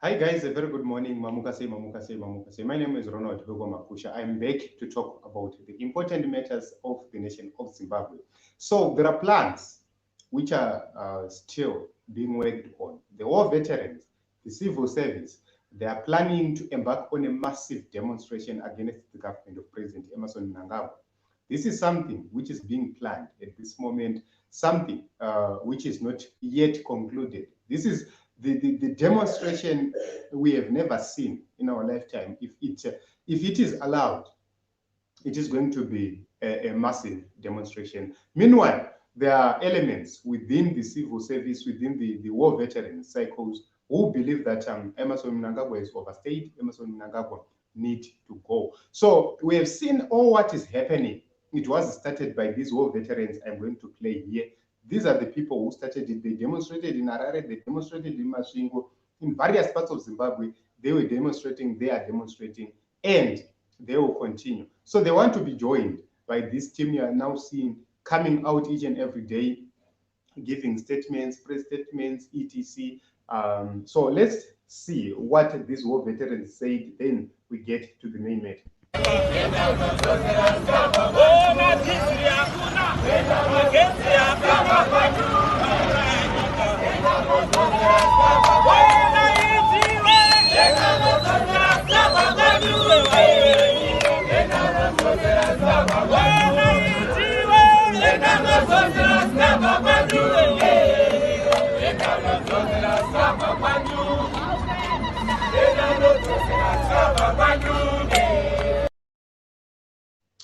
Hi guys, a very good morning. Mamukase, Mamukase, Mamukase. My name is Ronald Hugo Makusha. I'm back to talk about the important matters of the nation of Zimbabwe. So there are plans which are still being worked on. The war veterans, the civil service, they are planning to embark on a massive demonstration against the government of President Emerson Mnangagwa. This is something which is being planned at this moment, something which is not yet concluded. This is the demonstration we have never seen in our lifetime. If it is allowed, it is going to be a massive demonstration. Meanwhile, there are elements within the civil service, within the war veteran cycles, who believe that Emerson Mnangagwa is overstayed, Emerson Mnangagwa need to go. So we have seen all what is happening. It was started by these war veterans I'm going to play here. These are the people who started it. They demonstrated in Harare, they demonstrated in Masvingo, in various parts of Zimbabwe. They were demonstrating, they are demonstrating, and they will continue. So they want to be joined by this team you are now seeing coming out each and every day, giving statements, press statements, etc. So let's see what these war veterans said, then we get to the main matter.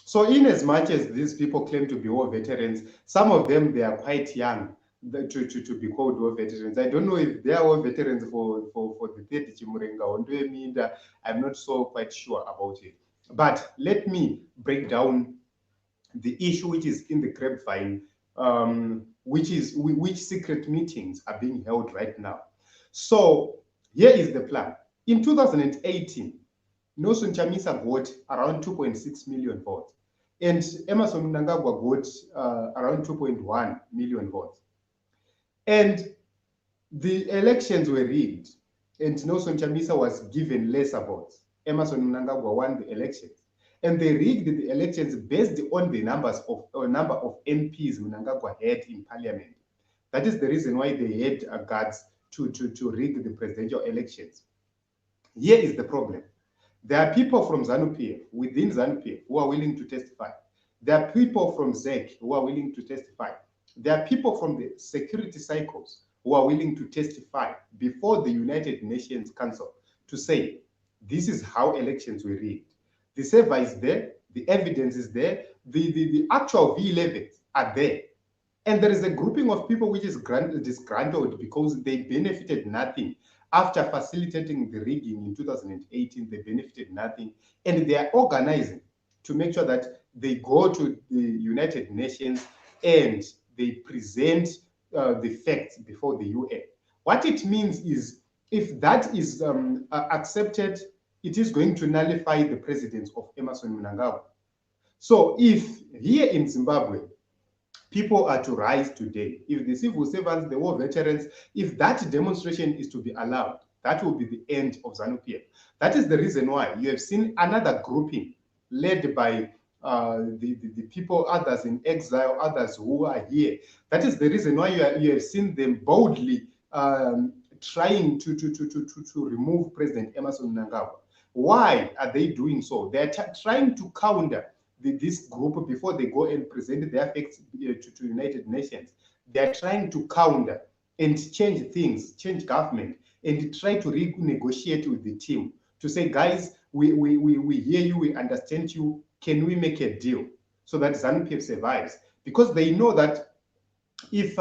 So in as much as these people claim to be war veterans, some of them, they are quite young to be called war veterans. I don't know if they are war veterans for the third Chimurenga or Ndoeminda. I'm not so quite sure about it. But let me break down the issue which is in the grapevine, which secret meetings are being held right now. So here is the plan. In 2018, Nelson Chamisa got around 2.6 million votes, and Emerson Mnangagwa got around 2.1 million votes. And the elections were rigged, and Nelson Chamisa was given lesser votes. Emerson Mnangagwa won the elections, and they rigged the elections based on the number of MPs Mnangagwa had in parliament. That is the reason why they had guards to rig the presidential elections. Here is the problem. There are people from ZANU PF, within ZANU PF, who are willing to testify. There are people from ZEC who are willing to testify. There are people from the security cycles who are willing to testify before the United Nations Council to say, this is how elections were rigged. The server is there, the evidence is there, the actual V11s are there. And there is a grouping of people which is disgruntled because they benefited nothing. After facilitating the rigging in 2018, they benefited nothing. And they are organizing to make sure that they go to the United Nations and they present the facts before the UN. What it means is, if that is accepted, it is going to nullify the presidency of Emerson Mnangagwa. So if here in Zimbabwe, people are to rise today, if the civil servants, the war veterans, if that demonstration is to be allowed, that will be the end of ZANU PF. That is the reason why you have seen another grouping led by the people, others in exile, others who are here. That is the reason why you have seen them boldly trying to remove President Emerson Mnangagwa. Why are they doing so? They're trying to counter this group before they go and present their facts to United Nations. They're trying to counter and change things, change government, and try to renegotiate with the team to say, guys, we hear you, we understand you, can we make a deal so that ZANU PF survives? Because they know that if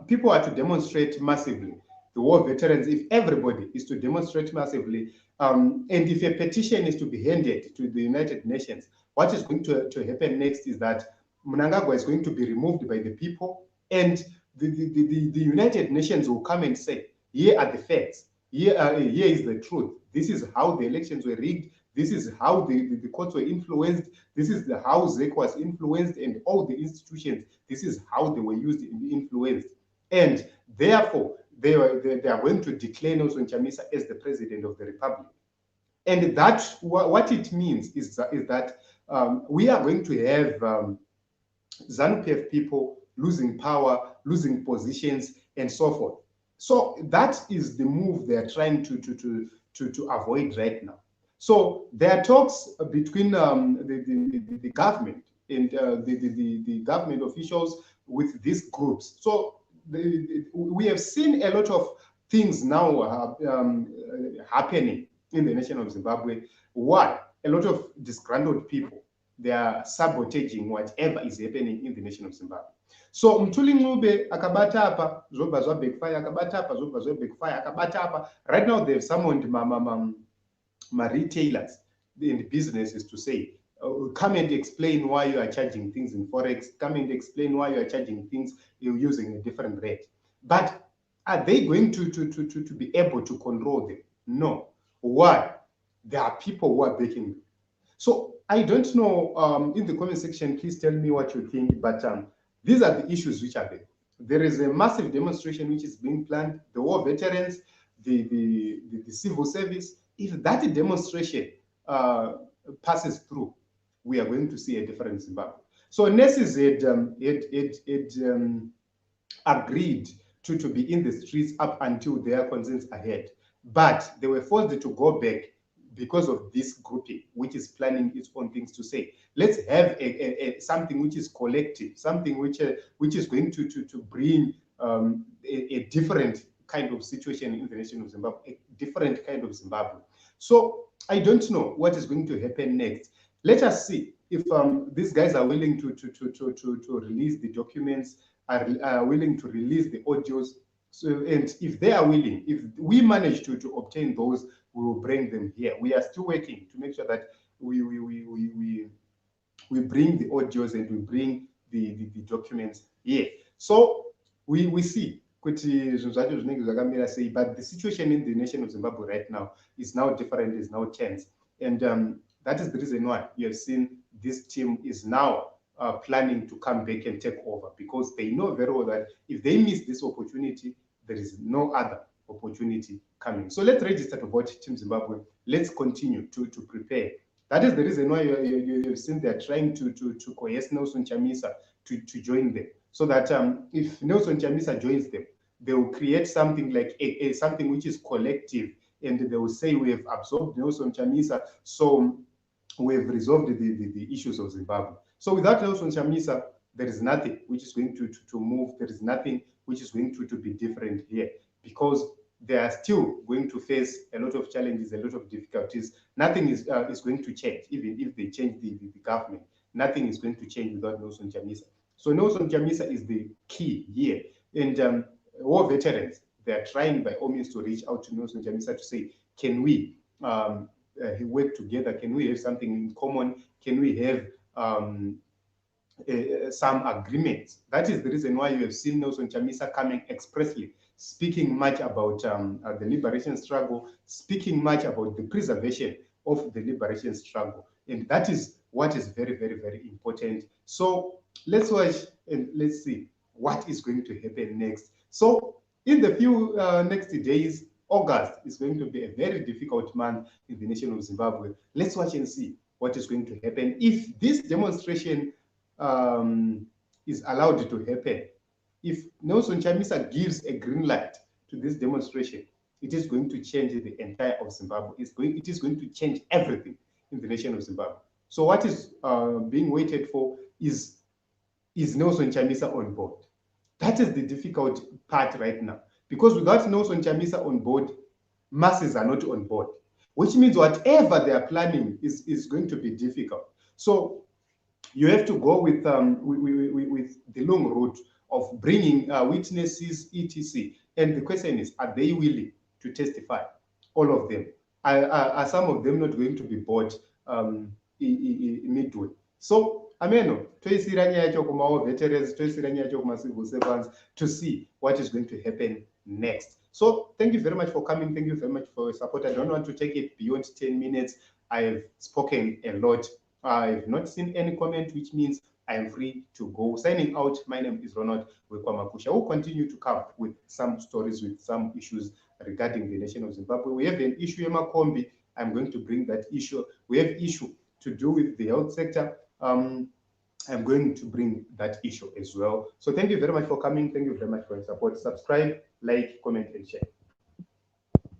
people are to demonstrate massively, the war veterans, if everybody is to demonstrate massively, and if a petition is to be handed to the United Nations, what is going to happen next is that Mnangagwa is going to be removed by the people, and the United Nations will come and say, here are the facts, here is the truth, this is how the elections were rigged, this is how the courts were influenced, this is how ZEC was influenced, and all the institutions, this is how they were used and influenced. And therefore, they are going to declare Nelson Chamisa as the president of the republic. And that what it means is that we are going to have ZANU PF people losing power, losing positions, and so forth. So that is the move they are trying to avoid right now. So there are talks between the government and the government officials with these groups. So we have seen a lot of things now happening in the nation of Zimbabwe. Why? A lot of disgruntled people, they are sabotaging whatever is happening in the nation of Zimbabwe. So Mthuli Ncube akabata apa zobva zvabackfire, akabata apa zobva zvabackfire, akabata apa. Right now they've summoned my retailers and businesses to say, come and explain why you are charging things in forex, come and explain why you are charging things you're using a different rate. But are they going to be able to control them? No. Why? There are people who are backing them. So I don't know, in the comment section, please tell me what you think, but these are the issues which are there. There is a massive demonstration which is being planned, the war veterans, the civil service. If that demonstration passes through, we are going to see a different Zimbabwe. So NESIS had agreed to be in the streets up until their concerns ahead, but they were forced to go back because of this grouping, which is planning its own things to say, let's have something which is collective, something which is going to bring a different kind of situation in the nation of Zimbabwe, a different kind of Zimbabwe. So I don't know what is going to happen next. Let us see if these guys are willing to release the documents, are willing to release the audios. So, and if they are willing, if we manage to obtain those, we will bring them here. We are still working to make sure that we bring the audios and we bring the documents here. So we see. But the situation in the nation of Zimbabwe right now is now different, is now tense. And that is the reason why you have seen this team is now planning to come back and take over, because they know very well that if they miss this opportunity, there is no other opportunity coming. So let's register to vote Team Zimbabwe. Let's continue to prepare. That is the reason why you have seen they're trying to coerce Nelson Chamisa to join them. So that if Nelson Chamisa joins them, they will create something like something which is collective, and they will say, we have absorbed Nelson Chamisa, so we have resolved the issues of Zimbabwe. So without Nelson Chamisa, there is nothing which is going to move. There is nothing which is going to be different here, because they are still going to face a lot of challenges, a lot of difficulties. Nothing is going to change, even if they change the government. Nothing is going to change without Nelson Chamisa. So Nelson Chamisa is the key here. And war veterans, they are trying by all means to reach out to Nelson Chamisa to say, can we work together? Can we have something in common? Can we have some agreements? That is the reason why you have seen Nelson Chamisa coming expressly, speaking much about the liberation struggle, speaking much about the preservation of the liberation struggle. And that is what is very, very, very important. So let's watch and let's see what is going to happen next. So in the few next days, August is going to be a very difficult month in the nation of Zimbabwe. Let's watch and see what is going to happen. If this demonstration is allowed to happen, if Nelson Chamisa gives a green light to this demonstration, it is going to change the entire of Zimbabwe. It is going to change everything in the nation of Zimbabwe. So what is being waited for is Nelson Chamisa on board? That is the difficult part right now, because without Nelson Chamisa on board, masses are not on board, which means whatever they are planning is going to be difficult. So you have to go with the long route of bringing witnesses, etc. And the question is, are they willing to testify? All of them. Are some of them not going to be bought midway? So ameno toisira nyaya yacho kuma veterans, toisira nyaya yacho kuma civil servants to see what is going to happen next. So thank you very much for coming. Thank you very much for your support. I don't want to take it beyond 10 minutes. I have spoken a lot. I have not seen any comment, which means I am free to go. Signing out, my name is Ronald Wekwamakusha. We'll continue to come with some stories, with some issues regarding the nation of Zimbabwe. We have an issue, Emakombi. I'm going to bring that issue. We have issue to do with the health sector. I'm going to bring that issue as well. So thank you very much for coming. Thank you very much for your support. Subscribe, like, comment, and share.